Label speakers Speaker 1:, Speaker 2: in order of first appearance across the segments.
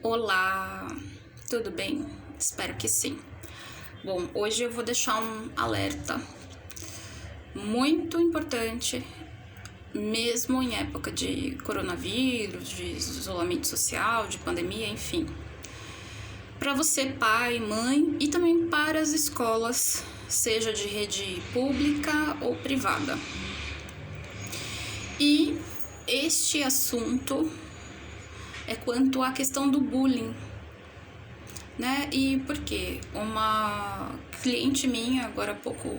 Speaker 1: Olá, tudo bem? Espero que sim. Bom, hoje eu vou deixar um alerta muito importante, mesmo em época de coronavírus, de isolamento social, de pandemia, enfim. Para você, pai, mãe, e também para as escolas, seja de rede pública ou privada. E este assunto é quanto à questão do bullying, né? E por quê? Uma cliente minha, agora há pouco,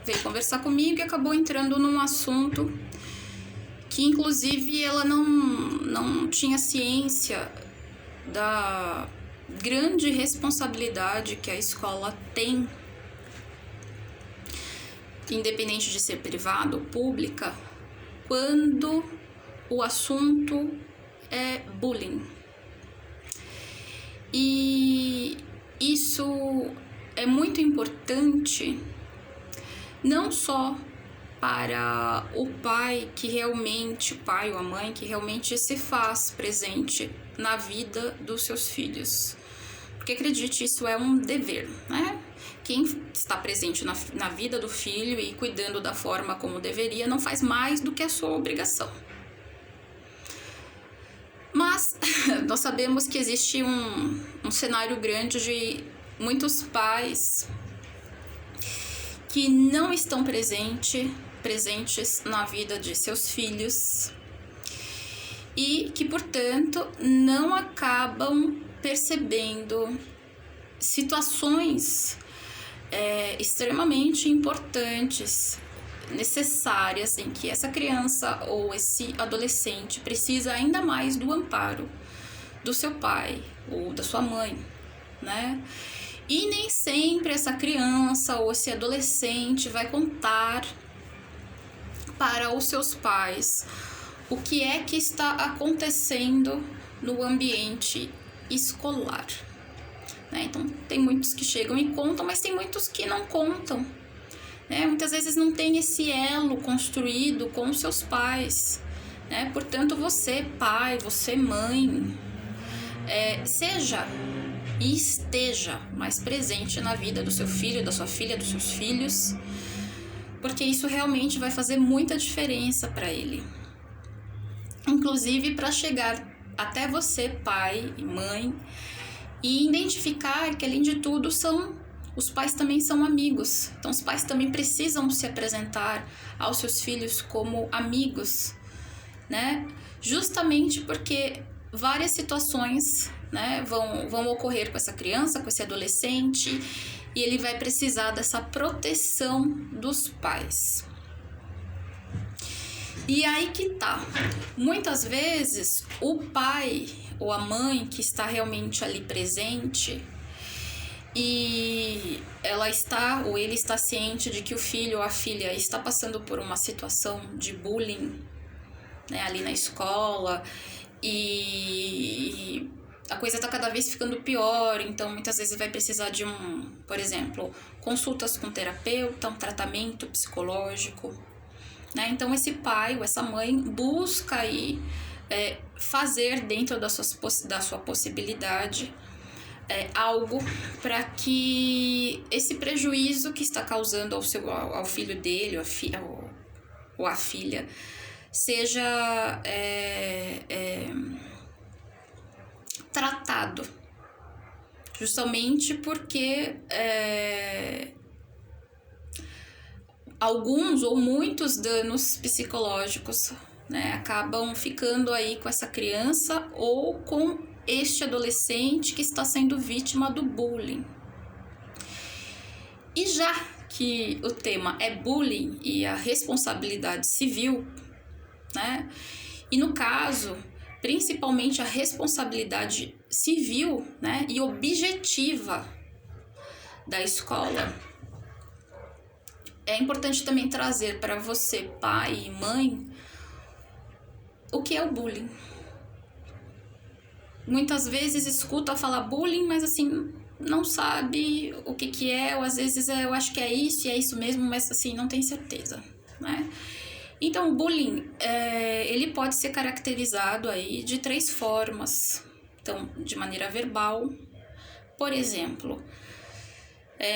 Speaker 1: veio conversar comigo e acabou entrando num assunto que, inclusive, ela não tinha ciência da grande responsabilidade que a escola tem, independente de ser privada ou pública, quando o assunto é bullying. E isso é muito importante não só para o pai o pai ou a mãe que realmente se faz presente na vida dos seus filhos. Porque acredite, isso é um dever, né? Quem está presente na vida do filho e cuidando da forma como deveria não faz mais do que a sua obrigação. Mas nós sabemos que existe um cenário grande de muitos pais que não estão presentes na vida de seus filhos e que, portanto, não acabam percebendo situações extremamente importantes, necessárias, em que essa criança ou esse adolescente precisa ainda mais do amparo do seu pai ou da sua mãe, né? E nem sempre essa criança ou esse adolescente vai contar para os seus pais o que é que está acontecendo no ambiente escolar, né? Então, tem muitos que chegam e contam, mas tem muitos que não contam, né? Muitas vezes não tem esse elo construído com os seus pais, né? Portanto, você, pai, você, mãe, seja e esteja mais presente na vida do seu filho, da sua filha, dos seus filhos, porque isso realmente vai fazer muita diferença para ele. Inclusive para chegar até você, pai e mãe, e identificar que, além de tudo, os pais também são amigos. Então, os pais também precisam se apresentar aos seus filhos como amigos, né? Justamente porque várias situações, né, vão ocorrer com essa criança, com esse adolescente, e ele vai precisar dessa proteção dos pais. E aí que tá. Muitas vezes o pai ou a mãe que está realmente ali presente e ele está ciente de que o filho ou a filha está passando por uma situação de bullying, né, ali na escola, e a coisa está cada vez ficando pior, então muitas vezes vai precisar de por exemplo, consultas com terapeuta, um tratamento psicológico, né? Então esse pai ou essa mãe busca aí fazer dentro da sua possibilidade algo para que esse prejuízo que está causando ao filho dele ou à filha seja tratado, justamente porque alguns ou muitos danos psicológicos, né, acabam ficando aí com essa criança ou com este adolescente que está sendo vítima do bullying. E já que o tema é bullying e a responsabilidade civil, né, e no caso, principalmente a responsabilidade civil, né, e objetiva da escola, é importante também trazer para você, pai e mãe, o que é o bullying. Muitas vezes escuta falar bullying, mas assim, não sabe o que é, ou às vezes eu acho que é isso mesmo, mas assim, não tem certeza, né? Então, o bullying, ele pode ser caracterizado aí de 3 formas, detectam de maneira verbal. Por exemplo,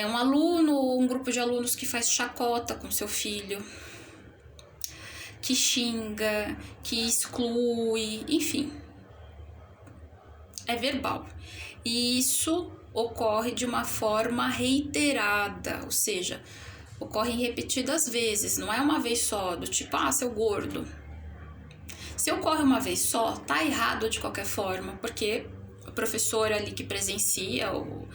Speaker 1: um aluno ou um grupo de alunos que faz chacota com seu filho, que xinga, que exclui, enfim, é verbal. E isso ocorre de uma forma reiterada, ou seja, ocorre repetidas vezes, não é uma vez só, do tipo, seu gordo. Se ocorre uma vez só, tá errado de qualquer forma, porque o professor ali que presencia, ou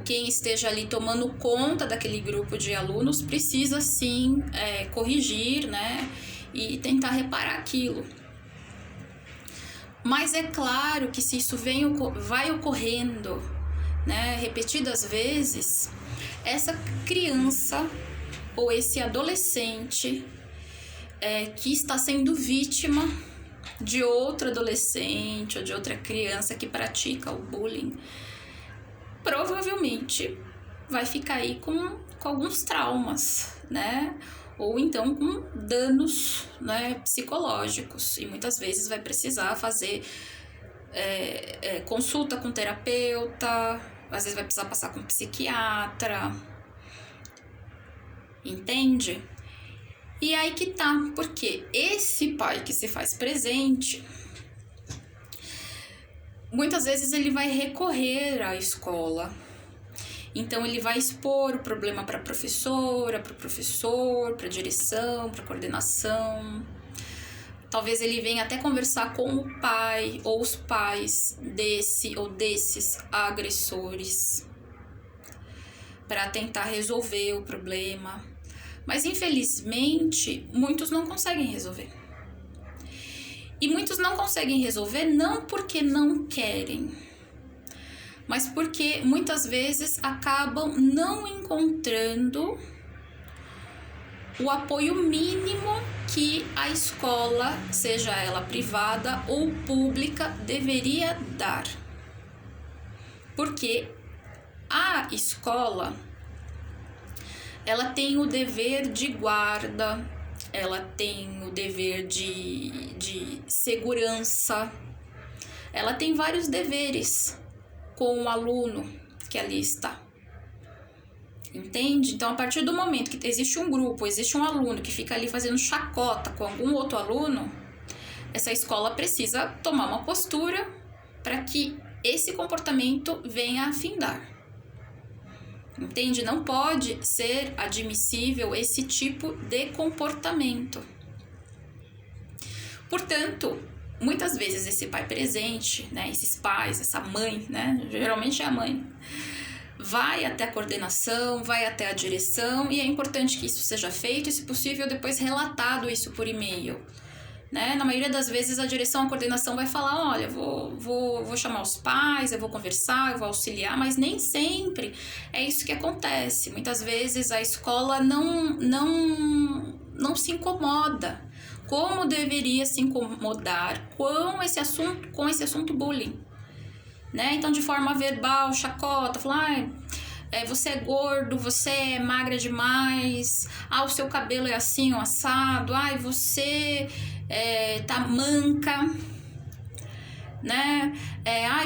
Speaker 1: quem esteja ali tomando conta daquele grupo de alunos, precisa sim corrigir, né, e tentar reparar aquilo. Mas é claro que se isso vai ocorrendo, né, repetidas vezes, essa criança ou esse adolescente que está sendo vítima de outro adolescente ou de outra criança que pratica o bullying, provavelmente vai ficar aí com alguns traumas, né? Ou então com danos, né, psicológicos, e muitas vezes vai precisar fazer consulta com terapeuta, às vezes vai precisar passar com psiquiatra, entende? E aí que tá, porque esse pai que se faz presente, muitas vezes ele vai recorrer à escola. Então ele vai expor o problema para a professora, para o professor, para a direção, para a coordenação. Talvez ele venha até conversar com o pai ou os pais desse ou desses agressores para tentar resolver o problema. Mas infelizmente muitos não conseguem resolver. E muitos não conseguem resolver não porque não querem, mas porque muitas vezes acabam não encontrando o apoio mínimo que a escola, seja ela privada ou pública, deveria dar. Porque a escola, ela tem o dever de guarda, ela tem o dever de segurança, ela tem vários deveres com o aluno que ali está. Entende? Então, a partir do momento que existe um grupo, existe um aluno que fica ali fazendo chacota com algum outro aluno, essa escola precisa tomar uma postura para que esse comportamento venha a findar. Entende? Não pode ser admissível esse tipo de comportamento. Portanto, muitas vezes esse pai presente, né, esses pais, essa mãe, né, geralmente é a mãe, vai até a coordenação, vai até a direção, e é importante que isso seja feito e, se possível, depois relatado isso por e-mail. Né? Na maioria das vezes a direção, a coordenação vai falar, olha, vou chamar os pais, eu vou conversar, eu vou auxiliar, mas nem sempre é isso que acontece. Muitas vezes a escola não se incomoda como deveria se incomodar com esse assunto bullying. Né? Então, de forma verbal, chacota, falar, você é gordo, você é magra demais, o seu cabelo é assim, ó, assado, você tá manca, né?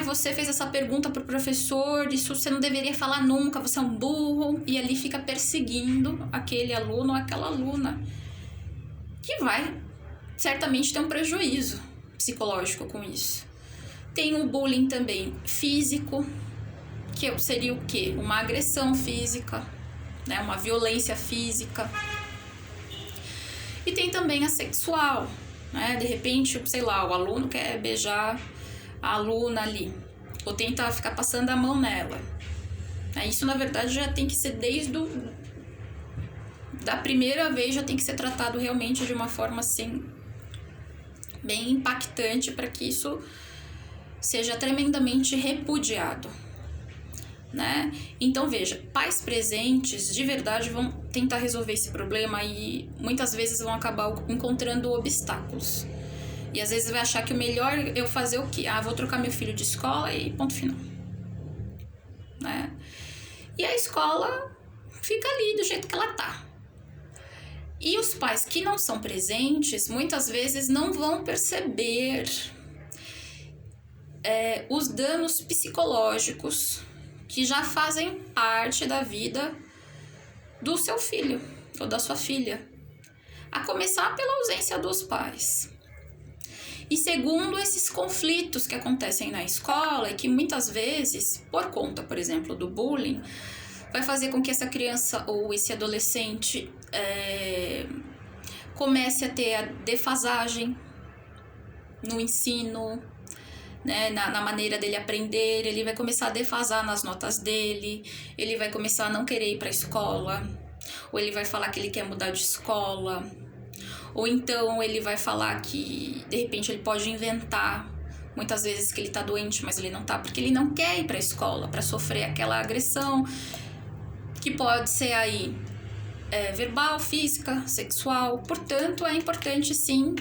Speaker 1: Você fez essa pergunta pro professor, isso você não deveria falar nunca, você é um burro, e ali fica perseguindo aquele aluno ou aquela aluna, que vai certamente ter um prejuízo psicológico com isso. Tem o bullying também físico, que seria o quê? Uma agressão física, né? Uma violência física. E tem também a sexual, né? De repente, sei lá, o aluno quer beijar a aluna ali, ou tenta ficar passando a mão nela. Isso, na verdade, já tem que ser da primeira vez, já tem que ser tratado realmente de uma forma, assim, bem impactante, para que isso seja tremendamente repudiado, né? Então, veja, pais presentes de verdade vão tentar resolver esse problema e muitas vezes vão acabar encontrando obstáculos. E às vezes vai achar que o melhor é eu fazer o quê? Vou trocar meu filho de escola e ponto final, né? E a escola fica ali do jeito que ela tá. E os pais que não são presentes, muitas vezes não vão perceber os danos psicológicos que já fazem parte da vida do seu filho ou da sua filha, a começar pela ausência dos pais. E segundo, esses conflitos que acontecem na escola e que muitas vezes, por conta, por exemplo, do bullying, vai fazer com que essa criança ou esse adolescente comece a ter a defasagem no ensino, né, na maneira dele aprender. Ele vai começar a defasar nas notas dele, ele vai começar a não querer ir para a escola, ou ele vai falar que ele quer mudar de escola, ou então ele vai falar que de repente ele pode inventar muitas vezes que ele tá doente, mas ele não tá, porque ele não quer ir para a escola para sofrer aquela agressão que pode ser aí verbal, física, sexual. Portanto, é importante sim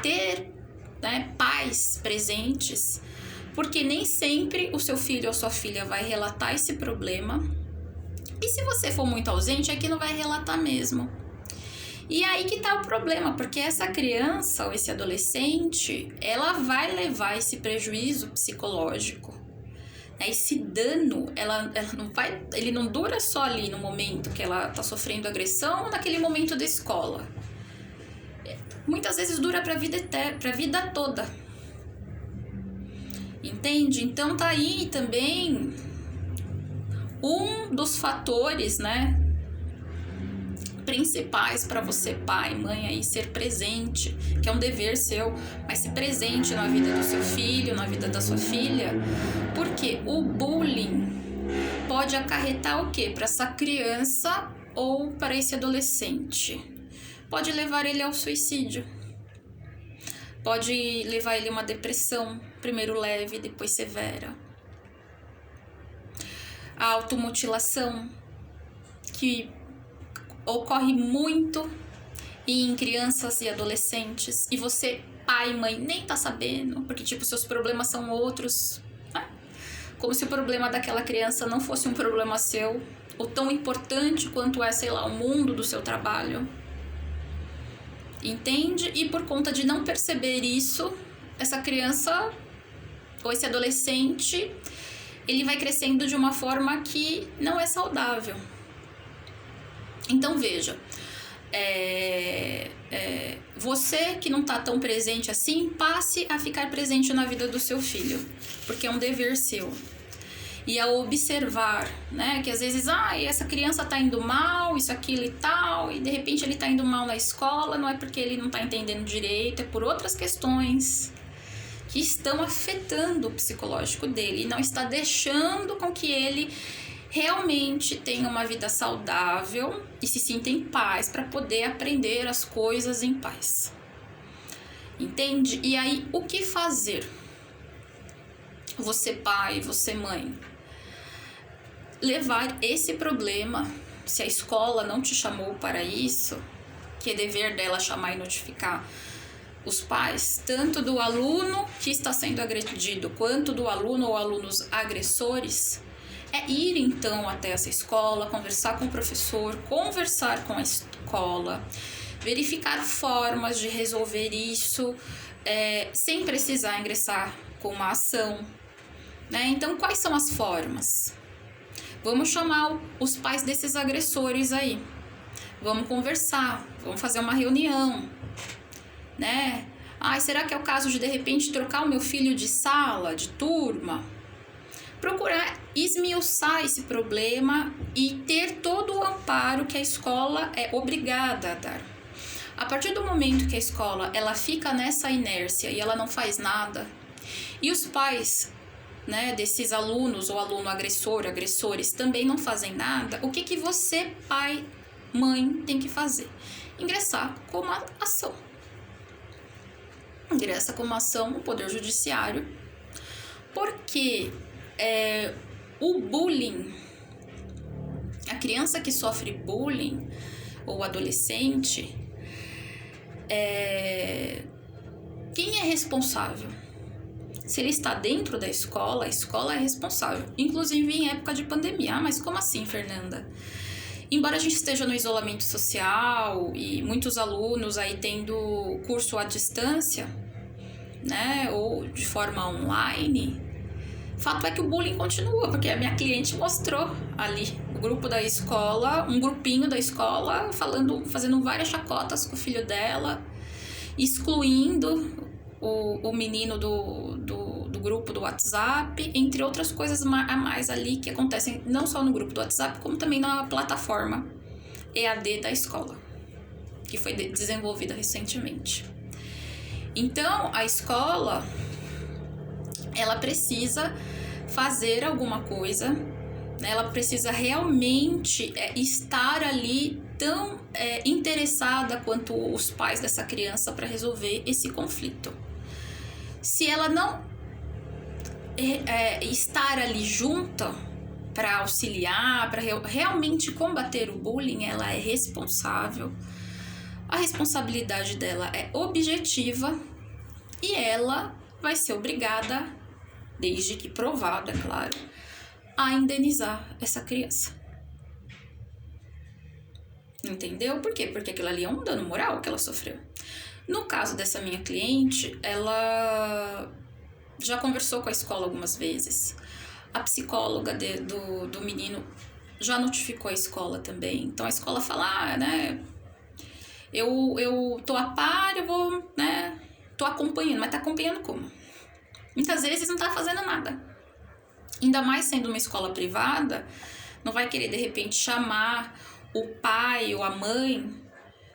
Speaker 1: ter, né, pais presentes, porque nem sempre o seu filho ou sua filha vai relatar esse problema, e se você for muito ausente é que não vai relatar mesmo. E aí que tá o problema, porque essa criança ou esse adolescente, ela vai levar esse prejuízo psicológico, né? Esse dano, ela não vai, ele não dura só ali no momento que ela tá sofrendo agressão ou naquele momento da escola. Muitas vezes dura pra vida toda. Entende? Então tá aí também um dos fatores, né, principais para você, pai, mãe, aí ser presente, que é um dever seu, mas ser presente na vida do seu filho, na vida da sua filha, porque o bullying pode acarretar o quê? Para essa criança ou para esse adolescente? Pode levar ele ao suicídio, pode levar ele a uma depressão, primeiro leve, depois severa. A automutilação, que ocorre muito em crianças e adolescentes, e você, pai, mãe, nem tá sabendo, porque tipo, seus problemas são outros, né? Como se o problema daquela criança não fosse um problema seu, ou tão importante quanto é, sei lá, o mundo do seu trabalho. Entende? E por conta de não perceber isso, essa criança ou esse adolescente, ele vai crescendo de uma forma que não é saudável. Então veja, você que não está tão presente assim, passe a ficar presente na vida do seu filho, porque é um dever seu. E a observar, né, que às vezes, essa criança está indo mal, isso, aquilo e tal, e de repente ele está indo mal na escola, não é porque ele não está entendendo direito, é por outras questões que estão afetando o psicológico dele e não está deixando com que ele realmente tenha uma vida saudável e se sinta em paz para poder aprender as coisas em paz. Entende? E aí, o que fazer? Você pai, você mãe, levar esse problema, se a escola não te chamou para isso, que é dever dela chamar e notificar os pais, tanto do aluno que está sendo agredido, quanto do aluno ou alunos agressores, é ir então até essa escola, conversar com o professor, conversar com a escola, verificar formas de resolver isso, sem precisar ingressar com uma ação, né? Então, quais são as formas? Vamos chamar os pais desses agressores aí, vamos conversar, vamos fazer uma reunião, né? Será que é o caso de repente trocar o meu filho de sala, de turma? Procurar esmiuçar esse problema e ter todo o amparo que a escola é obrigada a dar. A partir do momento que a escola ela fica nessa inércia e ela não faz nada, e os pais, né, desses alunos ou aluno agressor, agressores também não fazem nada, o que você, pai, mãe, tem que fazer? Ingressar com uma ação. Ingressa com uma ação no Poder Judiciário, porque o bullying, a criança que sofre bullying, ou adolescente, quem é responsável? Se ele está dentro da escola, a escola é responsável, inclusive em época de pandemia. Mas como assim, Fernanda? Embora a gente esteja no isolamento social e muitos alunos aí tendo curso à distância, né, ou de forma online, Fato é que o bullying continua, porque a minha cliente mostrou ali o grupo da escola, um grupinho da escola, fazendo várias chacotas com o filho dela, excluindo o menino do grupo do WhatsApp, entre outras coisas a mais ali que acontecem não só no grupo do WhatsApp, como também na plataforma EAD da escola, que foi desenvolvida recentemente. Então, a escola, ela precisa fazer alguma coisa, né? Ela precisa realmente estar ali tão interessada quanto os pais dessa criança para resolver esse conflito. Se ela não estar ali junta para auxiliar, para realmente combater o bullying, ela é responsável. A responsabilidade dela é objetiva e ela vai ser obrigada, desde que provado, é claro, a indenizar essa criança. Entendeu? Por quê? Porque aquilo ali é um dano moral que ela sofreu. No caso dessa minha cliente, ela já conversou com a escola algumas vezes. A psicóloga do menino já notificou a escola também. Então a escola fala, né? Eu tô a par, eu vou, né? Tô acompanhando, mas tá acompanhando como? Muitas vezes não tá fazendo nada. Ainda mais sendo uma escola privada, não vai querer de repente chamar o pai ou a mãe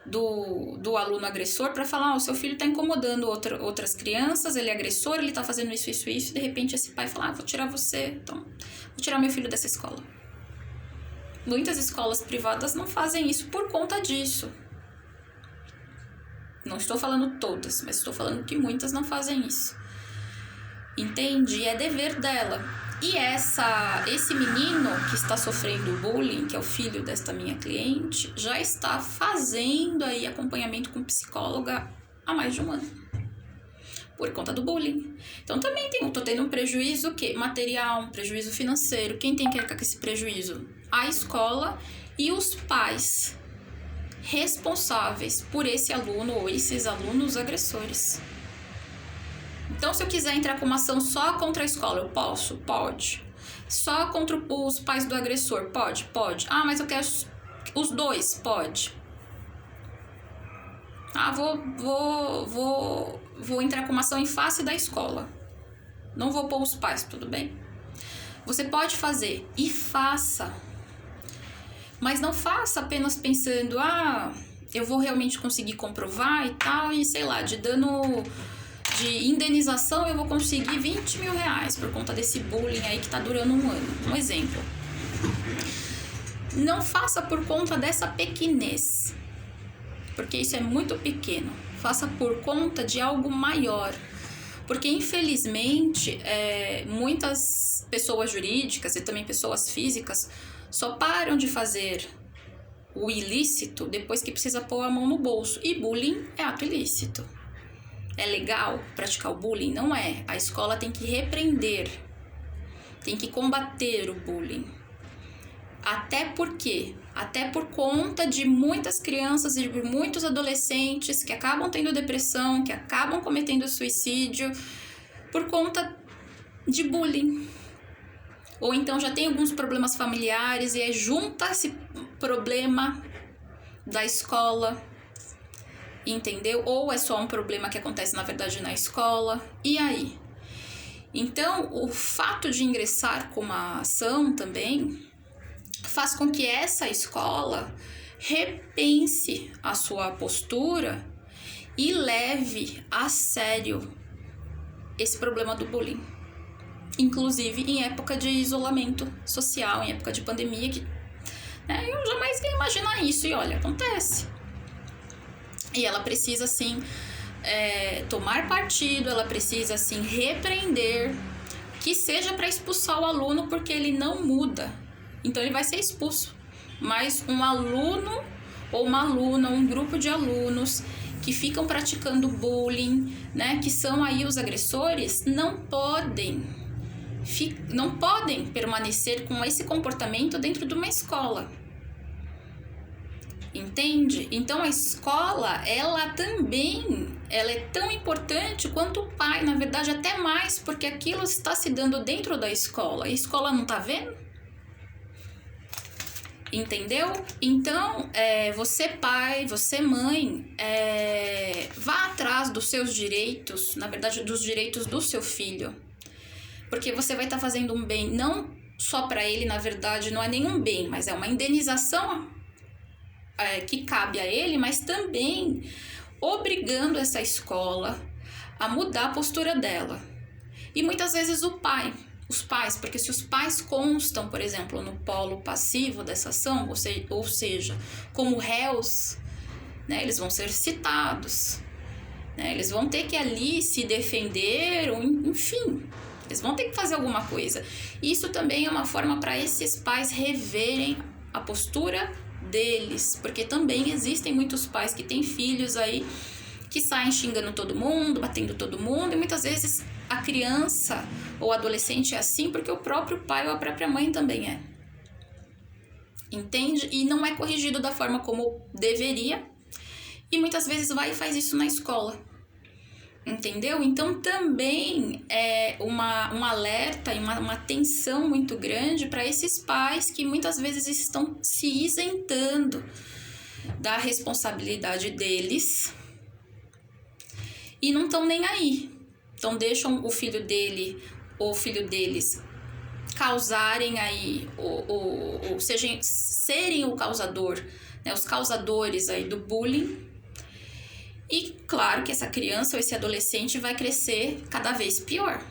Speaker 1: do aluno agressor para falar, o seu filho tá incomodando outras crianças, ele é agressor, ele tá fazendo isso, e de repente esse pai fala, vou tirar você, então vou tirar meu filho dessa escola. Muitas escolas privadas não fazem isso por conta disso. Não estou falando todas, mas estou falando que muitas não fazem isso. Entende? E é dever dela. E esse menino que está sofrendo bullying, que é o filho desta minha cliente, já está fazendo aí acompanhamento com psicóloga há mais de um ano. Por conta do bullying. Então também tô tendo um prejuízo material, um prejuízo financeiro. Quem tem que arcar com esse prejuízo? A escola e os pais responsáveis por esse aluno ou esses alunos agressores. Então, se eu quiser entrar com uma ação só contra a escola, eu posso? Pode. Só contra os pais do agressor? Pode? Pode. Ah, mas eu quero os dois? Pode. Ah, vou entrar com uma ação em face da escola. Não vou pôr os pais, tudo bem? Você pode fazer e faça. Mas não faça apenas pensando, eu vou realmente conseguir comprovar e tal, e sei lá, de indenização eu vou conseguir 20 mil reais por conta desse bullying aí que tá durando um ano. Um exemplo. Não faça por conta dessa pequenez, porque isso é muito pequeno. Faça por conta de algo maior. Porque, infelizmente, muitas pessoas jurídicas e também pessoas físicas só param de fazer o ilícito depois que precisa pôr a mão no bolso. E bullying é ato ilícito. É legal praticar o bullying? Não é. A escola tem que repreender, tem que combater o bullying. Até por conta de muitas crianças e de muitos adolescentes que acabam tendo depressão, que acabam cometendo suicídio por conta de bullying. Ou então já tem alguns problemas familiares e aí junta esse problema da escola, entendeu? Ou é só um problema que acontece na verdade na escola, e aí? Então, o fato de ingressar com uma ação também faz com que essa escola repense a sua postura e leve a sério esse problema do bullying. Inclusive em época de isolamento social, em época de pandemia, que eu jamais ia imaginar isso, e olha, acontece. E ela precisa, sim, tomar partido, ela precisa, sim, repreender, que seja para expulsar o aluno, porque ele não muda. Então, ele vai ser expulso. Mas um aluno ou uma aluna, um grupo de alunos que ficam praticando bullying, né, que são aí os agressores, não podem permanecer com esse comportamento dentro de uma escola. Entende? Então, a escola, ela também ela é tão importante quanto o pai, na verdade até mais, porque aquilo está se dando dentro da escola. E a escola não está vendo? Entendeu? Então, você pai, você mãe, vá atrás dos seus direitos, na verdade dos direitos do seu filho. Porque você vai estar fazendo um bem não só para ele, na verdade não é nenhum bem, mas é uma indenização que cabe a ele, mas também obrigando essa escola a mudar a postura dela. E muitas vezes os pais, porque se os pais constam, por exemplo, no polo passivo dessa ação, ou seja, como réus, né, eles vão ser citados, né, eles vão ter que ali se defender, ou, enfim, eles vão ter que fazer alguma coisa. Isso também é uma forma para esses pais reverem a postura deles, porque também existem muitos pais que têm filhos aí que saem xingando todo mundo, batendo todo mundo, e muitas vezes a criança ou adolescente é assim porque o próprio pai ou a própria mãe também é. Entende? E não é corrigido da forma como deveria, e muitas vezes vai e faz isso na escola. Entendeu? Então também é um alerta e uma atenção muito grande para esses pais que muitas vezes estão se isentando da responsabilidade deles e não estão nem aí. Então deixam o filho dele ou o filho deles causarem aí, ou seja, serem o causador, né, os causadores aí do bullying. E claro que essa criança ou esse adolescente vai crescer cada vez pior.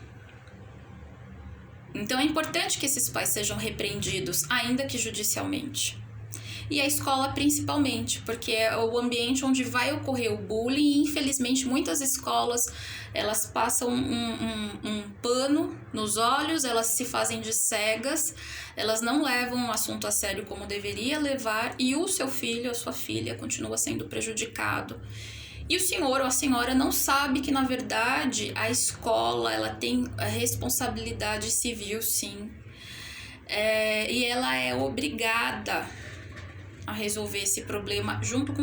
Speaker 1: Então é importante que esses pais sejam repreendidos, ainda que judicialmente. E a escola principalmente, porque é o ambiente onde vai ocorrer o bullying, e infelizmente muitas escolas elas passam um pano nos olhos, elas se fazem de cegas, elas não levam o assunto a sério como deveria levar, e o seu filho, a sua filha continua sendo prejudicado. E o senhor ou a senhora não sabe que, na verdade, a escola ela tem a responsabilidade civil, sim. E ela é obrigada a resolver esse problema junto com você.